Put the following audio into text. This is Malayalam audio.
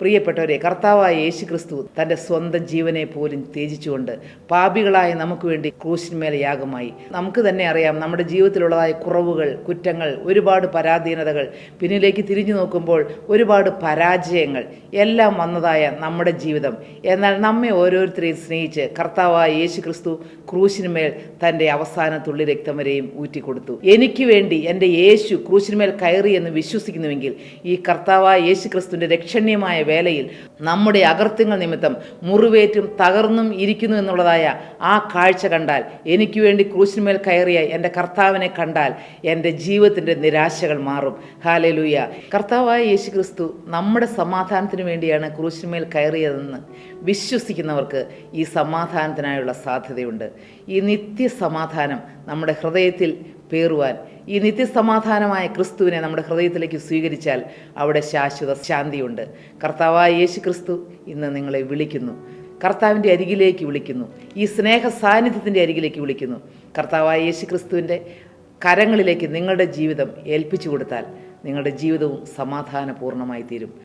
പ്രിയപ്പെട്ടവരെ, കർത്താവായ യേശു ക്രിസ്തു തൻ്റെ സ്വന്തം ജീവനെ പോലും ത്യജിച്ചുകൊണ്ട് പാപികളായ നമുക്ക് വേണ്ടി ക്രൂശിന്മേൽ യാഗമായി. നമുക്ക് തന്നെ അറിയാം നമ്മുടെ ജീവിതത്തിലുള്ളതായ കുറവുകൾ, കുറ്റങ്ങൾ, ഒരുപാട് പരാധീനതകൾ, പിന്നിലേക്ക് തിരിഞ്ഞു നോക്കുമ്പോൾ ഒരുപാട് പരാജയങ്ങൾ എല്ലാം വന്നതായ നമ്മുടെ ജീവിതം. എന്നാൽ നമ്മെ ഓരോരുത്തരെയും സ്നേഹിച്ച് കർത്താവായ യേശു ക്രിസ്തു ക്രൂശിന്മേൽ തൻ്റെ അവസാന തുള്ളി രക്തം വരെയും ഊറ്റിക്കൊടുത്തു. എനിക്ക് വേണ്ടി എൻ്റെ യേശു ക്രൂശിന്മേൽ കയറി എന്ന് വിശ്വസിക്കുന്നുവെങ്കിൽ ഈ കർത്താവായ യേശു ക്രിസ്തുവിൻ്റെ രക്ഷണീയമായ വേലയിൽ നമ്മുടെ അകൃത്യങ്ങൾ നിമിത്തം മുറിവേറ്റും തകർന്നും ഇരിക്കുന്നു എന്നുള്ളതായ ആ കാഴ്ച കണ്ടാൽ, എനിക്ക് വേണ്ടി ക്രൂശിന്മേൽ കയറിയ എൻ്റെ കർത്താവിനെ കണ്ടാൽ എൻ്റെ ജീവിതത്തിൻ്റെ നിരാശകൾ മാറും. ഹല്ലേലൂയ. കർത്താവായ യേശു ക്രിസ്തു നമ്മുടെ സമാധാനത്തിന് വേണ്ടിയാണ് ക്രൂശിന്മേൽ കയറിയതെന്ന് വിശ്വസിക്കുന്നവർക്ക് ഈ സമാധാനത്തിനായുള്ള സാധ്യതയുണ്ട്. ഈ നിത്യസമാധാനം നമ്മുടെ ഹൃദയത്തിൽ പേറുവാൻ, ഈ നിത്യസമാധാനമായ ക്രിസ്തുവിനെ നമ്മുടെ ഹൃദയത്തിലേക്ക് സ്വീകരിച്ചാൽ അവിടെ ശാശ്വത ശാന്തിയുണ്ട്. കർത്താവായ യേശു ക്രിസ്തു ഇന്ന് നിങ്ങളെ വിളിക്കുന്നു, കർത്താവിൻ്റെ അരികിലേക്ക് വിളിക്കുന്നു, ഈ സ്നേഹ സാന്നിധ്യത്തിൻ്റെ അരികിലേക്ക് വിളിക്കുന്നു. കർത്താവായ യേശു ക്രിസ്തുവിൻ്റെ കരങ്ങളിലേക്ക് നിങ്ങളുടെ ജീവിതം ഏൽപ്പിച്ചു കൊടുത്താൽ നിങ്ങളുടെ ജീവിതവും സമാധാനപൂർണ്ണമായി തീരും.